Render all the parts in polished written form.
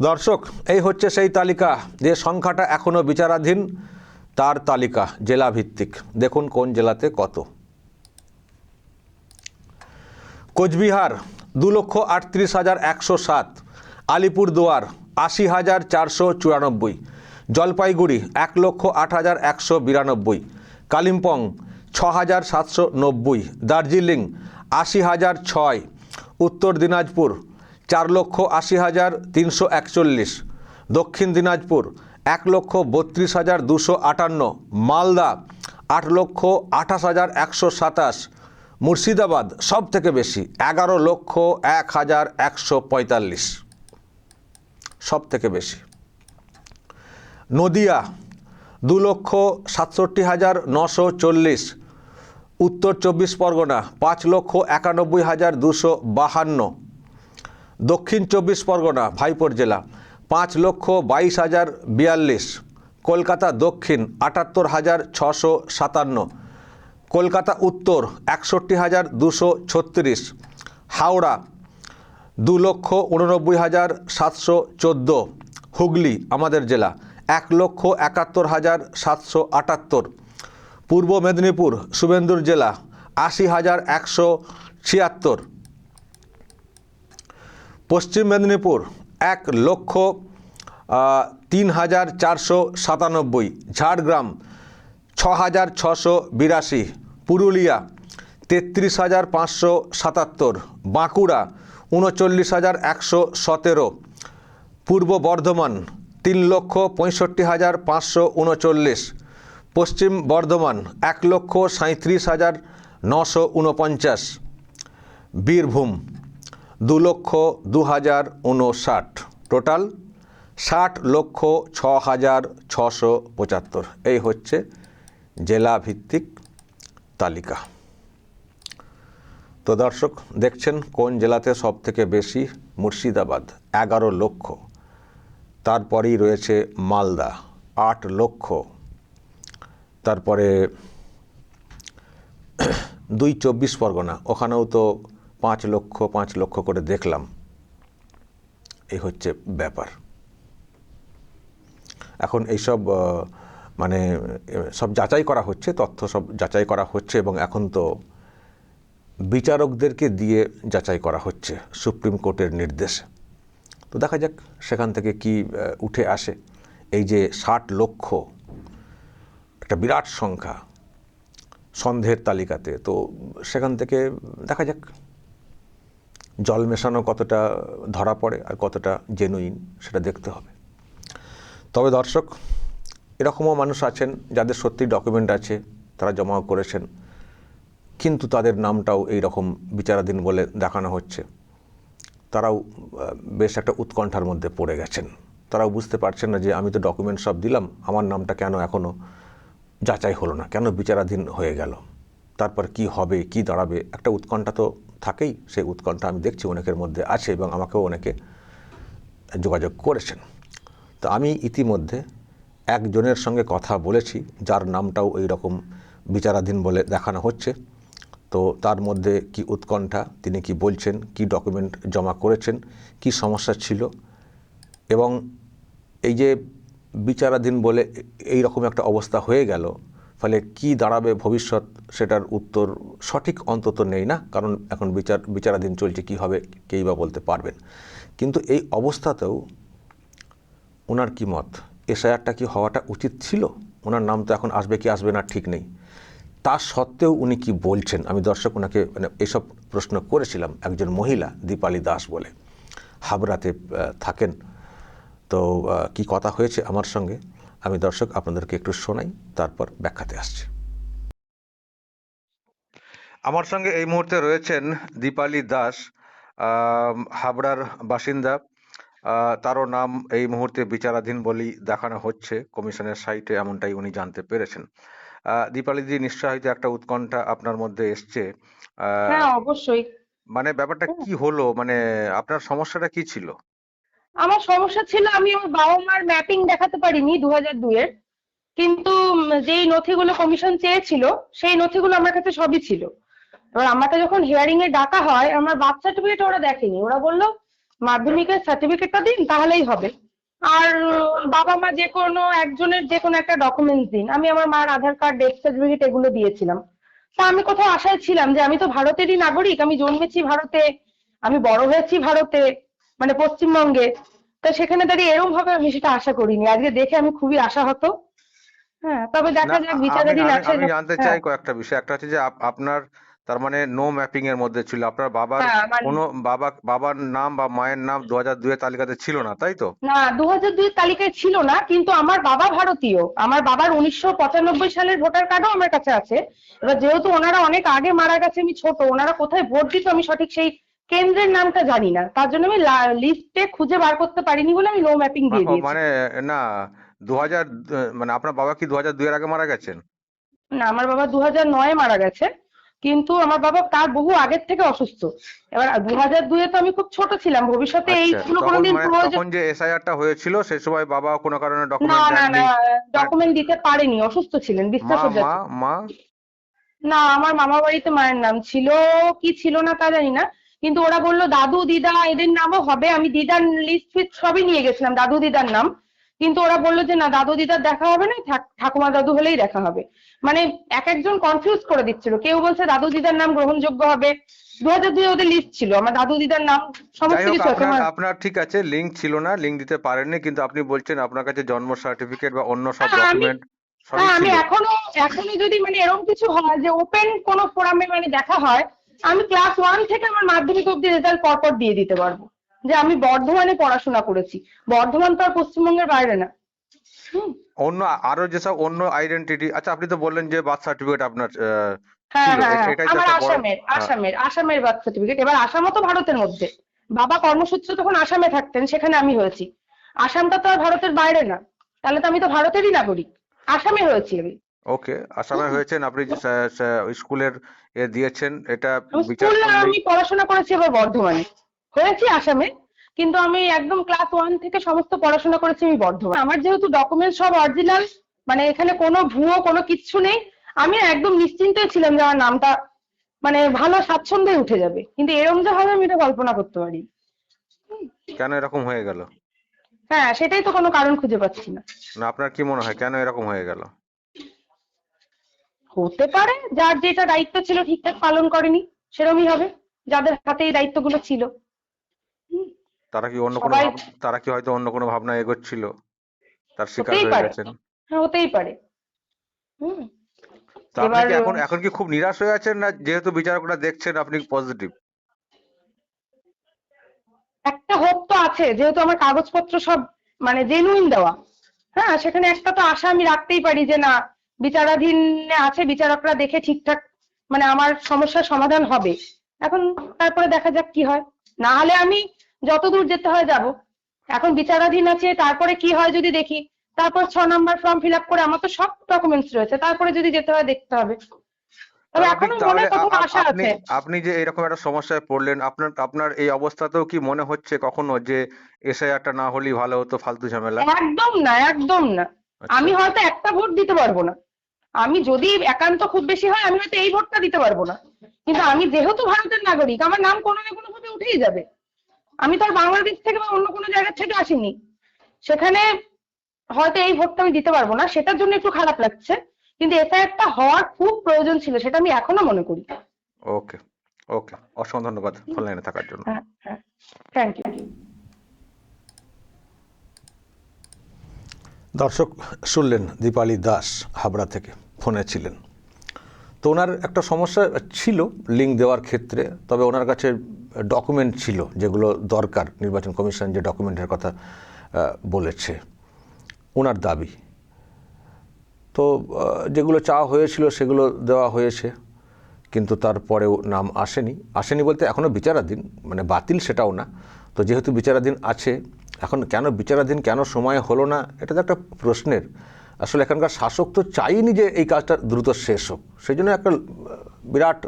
দর্শক, এই হচ্ছে সেই তালিকা যে সংখ্যাটা এখনো বিচারাধীন, তার তালিকা জেলা ভিত্তিক। দেখুন কোন জেলাতে কত। কোচবিহার 2,38,107, আলিপুরদুয়ার 80,494, জলপাইগুড়ি 1,08,192, কালিম্পং 6,790, দার্জিলিং 80,006, উত্তর দিনাজপুর 4,80,341, দক্ষিণ দিনাজপুর 1,32,258, মালদা 8,28,127, মুর্শিদাবাদ সব থেকে বেশি 11,01,145, সব থেকে বেশি। নদিয়া 2,67,940, উত্তর 24 পরগনা 5,91,252, দক্ষিণ 24 পরগনা ভাইপোর জেলা 5,22,042, কলকাতা দক্ষিণ 78,657, কলকাতা উত্তর 61,236, হাওড়া 2,89,714, হুগলি আমাদের জেলা 1,71,778, পূর্ব মেদিনীপুর শুভেন্দুর জেলা 80,176, পশ্চিম মেদিনীপুর 1,03,497, ঝাড়গ্রাম 6,682, পুরুলিয়া 33,577, বাঁকুড়া 39,117, পূর্ব বর্ধমান 3,65,539, পশ্চিম বর্ধমান 1,37,949, বীরভূম 2,02,059, টোটাল 60,06,675। এই হচ্ছে জেলা ভিত্তিক তালিকা। তো দর্শক দেখছেন কোন জেলাতে সব থেকে বেশি। মুর্শিদাবাদ 11 লক্ষ, তারপরেই রয়েছে মালদা 8 লক্ষ, তারপরে 2 24 পরগনা, ওখানেও তো 5 লক্ষ করে দেখলাম। এই হচ্ছে ব্যাপার। এখন এইসব মানে সব যাচাই করা হচ্ছে, তথ্য সব যাচাই করা হচ্ছে, এবং এখন তো বিচারকদেরকে দিয়ে যাচাই করা হচ্ছে সুপ্রিম কোর্টের নির্দেশে। তো দেখা যাক সেখান থেকে কি উঠে আসে। এই যে 60 লক্ষ একটা বিরাট সংখ্যা সন্দেহের তালিকাতে, তো সেখান থেকে দেখা যাক জল মেশানো কতটা ধরা পড়ে আর কতটা জেনুইন সেটা দেখতে হবে। তবে দর্শক, এরকমও মানুষ আছেন যাদের সত্যি ডকুমেন্ট আছে, তারা জমাও করেছেন, কিন্তু তাদের নামটাও এই রকম বিচারাধীন বলে দেখানো হচ্ছে। তারাও বেশ একটা উৎকণ্ঠার মধ্যে পড়ে গেছেন। তারাও বুঝতে পারছেন না যে আমি তো ডকুমেন্ট সব দিলাম, আমার নামটা কেন এখনও যাচাই হলো না, কেন বিচারাধীন হয়ে গেল, তারপর কি হবে, কি দাঁড়াবে, একটা উৎকণ্ঠা তো থাকেই। সেই উৎকণ্ঠা আমি দেখছি অনেকের মধ্যে আছে, এবং আমাকেও অনেকে যোগাযোগ করেছেন। তো আমি ইতিমধ্যে একজনের সঙ্গে কথা বলেছি যার নামটাও এই রকম বিচারাধীন বলে দেখানো হচ্ছে। তো তার মধ্যে কি উৎকণ্ঠা, তিনি কি বলছেন, কি ডকুমেন্ট জমা করেছেন, কি সমস্যা ছিল, এবং এই যে বিচারাধীন বলে এই রকম একটা অবস্থা হয়ে গেল, ফলে কি দাঁড়াবে ভবিষ্যৎ, সেটার উত্তর সঠিক অন্তত নেই না, কারণ এখন বিচারাধীন চলছে, কি হবে কেই বা বলতে পারবেন। কিন্তু এই অবস্থাতেও ওনার কি মত, এসআইআরটা কি হওয়াটা উচিত ছিল? ওনার নাম তো এখন আসবে কি আসবে না ঠিক নেই। তা সত্ত্বেও উনি কি বলছেন, আমি দর্শক ওনাকে এইসব প্রশ্ন করেছিলাম। একজন মহিলা দীপালি দাস বলে, হাবড়াতে থাকেন। তো কি কথা হয়েছে আমার সঙ্গে, আমি দর্শক আপনাদেরকে একটু শোনাই, তারপর ব্যাখ্যাতে আসছি। আমার সঙ্গে এই মুহূর্তে রয়েছেন দীপালি দাস, হাবড়ার বাসিন্দা। তারও নাম এই মুহূর্তে বিচারাধীন বলেই দেখানো হচ্ছে কমিশনের সাইটে, এমনটাই উনি জানতে পেরেছেন। দীপালিজি, নিশ্চয় হয়তো একটা উৎকণ্ঠা আপনার মধ্যে এসছে। হ্যাঁ, অবশ্যই। মানে ব্যাপারটা হ্যাঁ, কি হলো, মানে আপনার সমস্যাটা কি ছিল? আমার সমস্যা ছিল, আমি আমার বাবা মার ম্যাপিং দেখাতে পারিনি 2002 এর। কিন্তু যেই নথিগুলো কমিশন চেয়েছিল সেই নথিগুলো আমার কাছে সবই ছিল। এবার আমাকে যখন হিয়ারিং এ ডাকা হয়, আমার বার্থ সার্টিফিকেট ওরা দেখেনি। ওরা বলল মাধ্যমিকের সার্টিফিকেটটা দিন তাহলেই হবে। আর বাবা মা যে কোনো একজনের যে কোনো একটা ডকুমেন্টস দিন। আমি আমার মার আধার কার্ড, ডেথ সার্টিফিকেট এগুলো দিয়েছিলাম। তা আমি কোথাও আশায় ছিলাম যে আমি তো ভারতেরই নাগরিক, আমি জন্মেছি ভারতে, আমি বড় হয়েছি ভারতে, মানে পশ্চিমবঙ্গে। তা সেখানে দাঁড়িয়ে এরকম ভাবে আমি সেটা আশা করিনি। আজকে দেখে আমি খুবই আশাহত। হ্যাঁ, তবে না, দেখা যাক, আমি বিচারাধীন আমি আছে আমি জানতে হ্যাঁ। চাই কয়েকটা বিষয়। একটা হচ্ছে যে আপনার তার মানে নো ম্যাপিং এর মধ্যে ছিল, আপনার বাবার হ্যাঁ মানে কোনো বাবার নাম বা মায়ের নাম 2002 এর তালিকাতে ছিল না, তাই তো? না, 2002 তালিকায় ছিল না, কিন্তু আমার বাবা ভারতীয়। আমার বাবার 1995 সালের ভোটার কার্ডও আমার কাছে আছে। এবার যেহেতু ওনারা অনেক আগে মারা গেছে, আমি ছোট, ওনারা কোথায় ভোট দিত আমি সঠিক সেই কেন্দ্রের নামটা জানি না, তার জন্য আমি লিস্টে খুঁজে বার করতে পারিনি বলে আমি নো ম্যাপিং দিয়ে ও দিয়েছি। মানে না, 2000 মানে আপনার বাবা কি 2002 এর আগে মারা গেছেন? না, আমার বাবা 2009 মারা গেছে, কিন্তু আমার বাবা তার বহু আগের থেকে অসুস্থ। এবার 2002 তো আমি খুব ছোট ছিলাম, ভবিষ্যতে আচ্ছা, এইগুলো তখন কোনোদিন মানে প্রয়োজন। তখন যে এসআইআরটা হয়েছিল সে সময় বাবা কোনো কারণে না ডকুমেন্ট না না, দেননি? আর ডকুমেন্ট দিতে পারেনি, অসুস্থ ছিলেন, মা বিছনাসজ্জা মা ছিল। মা না, আমার মামা বাড়িতে মায়ের নাম ছিল কি ছিল না তা জানি না, কিন্তু ওরা বললো দাদু দিদা এদের নামও হবে। আমি দিদার লিস্ট ফিস্ট সবই নিয়ে গেছিলাম, দাদু দিদার নাম। কিন্তু ওরা বললো যে না, দাদু দিদার দেখা হবে না, ঠাকুমা দাদু হলেই দেখা হবে। মানে এক একজন কনফিউজ করে দিচ্ছিল, কেউ বলছে দাদু দিদার নাম গ্রহণযোগ্য হবে। 2002 ওদের লিস্ট ছিল, আমার দাদু দিদার নাম যাই সমস্ত হোক, কিছু আছে আপনার আমার। আপনার ঠিক আছে, লিঙ্ক ছিল না, লিঙ্ক দিতে পারেননি, কিন্তু আপনি বলছেন আপনার কাছে জন্ম সার্টিফিকেট বা অন্য সব হ্যাঁ আমি ডকুমেন্ট সবই হ্যাঁ আমি ছিল। এখনো এখনো যদি মানে এরকম কিছু হয় যে ওপেন কোনো ফোরামে মানে দেখা হয়, আমি ক্লাস 1 থেকে আমার মাধ্যমিক অব্দি রেজাল্ট পরপর দিয়ে দিতে পারবো যে আমি বর্ধমানে পড়াশোনা করেছি। বর্ধমান তো আর পশ্চিমবঙ্গের বাইরে না। হুম। অন্য আরো যেসব অন্য আইডেন্টিটি, আচ্ছা আপনি তো বললেন যে বার্থ সার্টিফিকেট আপনার হ্যাঁ ছিল, হ্যাঁ হ্যাঁ, এটাই তো আমার একটা বড়। আসামের হ্যাঁ, আসামের আসামের বার্থ সার্টিফিকেট। এবার আসামও তো ভারতের মধ্যে, বাবা কর্মসূত্রে তখন আসামে থাকতেন, সেখানে আমি হয়েছি। আসামটা তো আর ভারতের বাইরে না, তাহলে তো আমি তো ভারতেরই নাগরিক, আসামে হয়েছি আমি। ওকে, আসামে হুম। হয়েছেন আপনি, স্কুলের দিয়েছেন, এটা আমি বিচার স্কুল না, করলেই। আমি পড়াশোনা করেছি এবার বর্ধমানে, হয়েছি আসামে, কিন্তু আমি একদম ক্লাস 1 থেকে সমস্ত পড়াশোনা করেছি আমি বর্ধমানে। আমার যেহেতু ডকুমেন্ট সব অরিজিনাল, মানে এখানে কোনো ভুয়ো কোনো কিচ্ছু নেই, আমি একদম নিশ্চিন্তই ছিলাম যে আমার নামটা মানে ভালো স্বাচ্ছন্দ্যে উঠে যাবে, কিন্তু এরকম যে হবে আমি এটা কল্পনা করতে পারি। কেন এরকম হয়ে গেল? হ্যাঁ, সেটাই তো কোনো কারণ খুঁজে পাচ্ছি না। না, আপনার কি মনে হয় কেন এরকম হয়ে গেল? হতে পারে যার যেটা দায়িত্ব ছিল ঠিকঠাক পালন করেনি, সেরকমই হবে, যাদের হাতে এই দায়িত্বগুলো ছিল। হুম, তারা কি অন্য কোনো সবাই তারা কি হয়তো অন্য কোনো ভাবনা এগোচ্ছিল, তার শিকার হতেই হয়ে পারে। গেছেন? হ্যাঁ, হতেই পারে। হুম। তো আপনি এবার কি এখন কি খুব নিরাশ হয়ে আছেন, না যেহেতু বিচারকরা দেখছেন আপনি পজিটিভ? একটা হোপ তো আছে, যেহেতু আমার কাগজপত্র সব মানে জেনুইন দেওয়া। হ্যাঁ, সেখানে একটা তো আশা আমি রাখতেই পারি যে না, বিচারাধীনে আছে, বিচারকরা দেখে ঠিকঠাক মানে আমার সমস্যার সমাধান হবে। এখন তারপরে দেখা যাক কি হয়, না হলে আমি যতদূর যেতে হয় যাব। এখন বিচারাধীন আছে, তারপরে কি হয় যদি দেখি, তারপর 6 নম্বর ফর্ম ফিল আপ করে, আমার তো সব ডকুমেন্টস রয়েছে, তারপরে যদি যেতে হয় দেখতে হবে। তবে তাহলে আপনি এখনো মনে তাহলে প্রথম আশা আপনি আছে। আপনি যে এরকম একটা সমস্যায় পড়লেন, আপনার আপনার এই অবস্থাতেও কি মনে হচ্ছে কখনো যে এসআইআরটা না হলেই ভালো হতো, ফালতু ঝামেলা? একদম না, একদম না। আচ্ছা, আমি হয়তো একটা ভোট দিতে পারবো না, আমি যদি একান্ত খুব বেশি হয় আমি হয়তো এই ভোটটা দিতে পারবো না, কিন্তু আমি যেহেতু ভারতের নাগরিক, আমার নাম কোনো না কোনো ভাবে উঠেই যাবে। আমি তো আর বাংলাদেশ থেকে বা অন্য কোনো জায়গা থেকে আসিনি, সেখানে হয়তো এই ভোটটা আমি দিতে পারবো না, সেটার জন্য একটু খারাপ লাগছে। কিন্তু এসআইআরটা হওয়ার খুব প্রয়োজন ছিল, সেটা আমি এখনো মনে করি। ওকে, ওকে, অসংখ্য ধন্যবাদ ফোন লাইনে থাকার জন্য। হ্যাঁ হ্যাঁ, থ্যাংক ইউ। দর্শক শুনলেন, দীপালি দাস হাবড়া থেকে ফোনে ছিলেন। তো ওনার একটা সমস্যা ছিল লিঙ্ক দেওয়ার ক্ষেত্রে, তবে ওনার কাছে ডকুমেন্ট ছিল যেগুলো দরকার, নির্বাচন কমিশন যে ডকুমেন্টের কথা বলেছে ওনার দাবি। তো যেগুলো চাওয়া হয়েছিল সেগুলো দেওয়া হয়েছে, কিন্তু তারপরেও নাম আসেনি বলতে এখনও বিচারাধীন, মানে বাতিল সেটাও না। তো যেহেতু বিচারাধীন আছে, এখন কেন বিচারাধীন, কেন সময় হলো না, এটা তো একটা প্রশ্নের। আসলে এখানকার শাসক তো চাইনি যে এই কাজটা দ্রুত শেষ হোক, সেই জন্য একটা বিরাট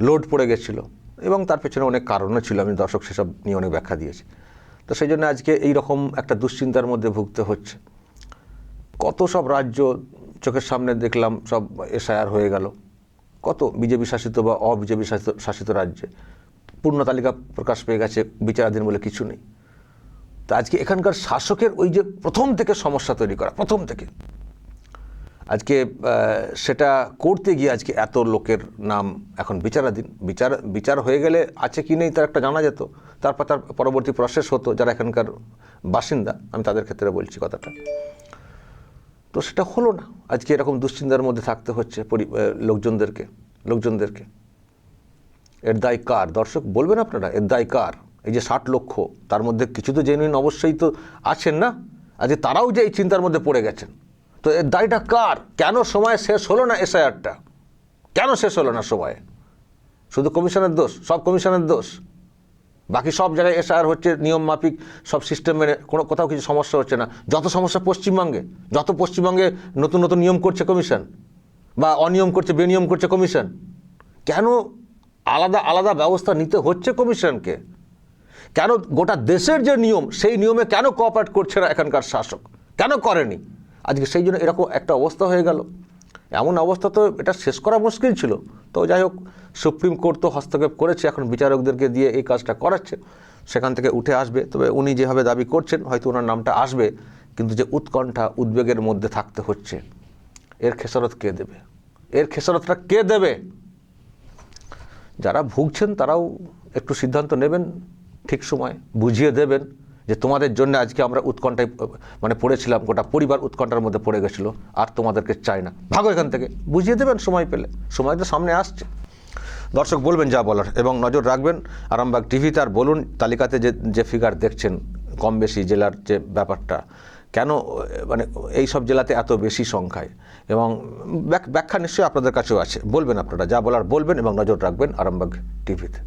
লোড পড়ে গেছিলো, এবং তার পেছনে অনেক কারণও ছিল, আমি দর্শক সেসব নিয়ে অনেক ব্যাখ্যা দিয়েছি। তো সেই জন্য আজকে এই রকম একটা দুশ্চিন্তার মধ্যে ভুগতে হচ্ছে। কত সব রাজ্য চোখের সামনে দেখলাম সব এসআইআর হয়ে গেল, কত বিজেপি শাসিত বা অবিজেপি শাসিত রাজ্যে পূর্ণ তালিকা প্রকাশ পেয়ে গেছে, বিচারাধীন বলে কিছু নেই। তো আজকে এখানকার শাসকের ওই যে প্রথম থেকে সমস্যা তৈরি করা, প্রথম থেকে আজকে সেটা করতে গিয়ে আজকে এত লোকের নাম এখন বিচারাধীন। বিচার হয়ে গেলে আছে কি নেই তার একটা জানা যেত, তারপর তার পরবর্তী প্রসেস হতো যারা এখানকার বাসিন্দা, আমি তাদের ক্ষেত্রে বলছি কথাটা। তো সেটা হলো না, আজকে এরকম দুশ্চিন্তার মধ্যে থাকতে হচ্ছে লোকজনদেরকে। এর দায় কার? দর্শক বলবেন আপনারা, এর দায় কার? এই যে 60 লক্ষ, তার মধ্যে কিছু তো জেনুইন অবশ্যই তো আছেন না, আজকে তারাও যে এই চিন্তার মধ্যে পড়ে গেছেন। তো এর দায়টা কার? কেন সময় শেষ হলো না এসআইআরটা? কেন শেষ হলো না সময়ে? শুধু কমিশনের দোষ? সব কমিশনের দোষ? বাকি সব জায়গায় এসআইআর হচ্ছে নিয়ম মাফিক, সব সিস্টেম মেনে, কোথাও কিছু সমস্যা হচ্ছে না। যত সমস্যা পশ্চিমবঙ্গে, নতুন নতুন নিয়ম করছে কমিশন, বা অনিয়ম করছে, বেনিয়ম করছে কমিশন। কেন আলাদা আলাদা ব্যবস্থা নিতে হচ্ছে কমিশনকে? কেন গোটা দেশের যে নিয়ম, সেই নিয়মে কেন কোঅপারেট করছে না এখানকার শাসক? কেন করেনি? আজকে সেই জন্য এরকম একটা অবস্থা হয়ে গেল। এমন অবস্থা তো এটা শেষ করা মুশকিল ছিল। তো যাই হোক, সুপ্রিম কোর্ট তো হস্তক্ষেপ করেছে, এখন বিচারকদেরকে দিয়ে এই কাজটা করাচ্ছে, সেখান থেকে উঠে আসবে। তবে উনি যেভাবে দাবি করছেন হয়তো ওনার নামটা আসবে, কিন্তু যে উৎকণ্ঠা, উদ্বেগের মধ্যে থাকতে হচ্ছে, এর খেসারত কে দেবে? এর খেসারতটা কে দেবে? যারা ভুগছেন তারাও একটু সিদ্ধান্ত নেবেন, ঠিক সময় বুঝিয়ে দেবেন যে তোমাদের জন্য আজকে আমরা উৎকণ্ঠায় পড়েছিলাম, গোটা পরিবার উৎকণ্ঠার মধ্যে পড়ে গেছিলো, আর তোমাদেরকে চাই না, ভাগো এখান থেকে। বুঝিয়ে দেবেন সময় পেলে, সময় তো সামনে আসছে। দর্শক বলবেন যা বলার, এবং নজর রাখবেন আরামবাগ টিভিতে। আর বলুন তালিকাতে যে ফিগার দেখছেন কম বেশি জেলার যে ব্যাপারটা, কেন এই সব জেলাতে এত বেশি সংখ্যায়, এবং ব্যাখ্যা নিশ্চয়ই আপনাদের কাছেও আছে। বলবেন আপনারা, যা বলার বলবেন, এবং নজর রাখবেন আরামবাগ টিভিতে।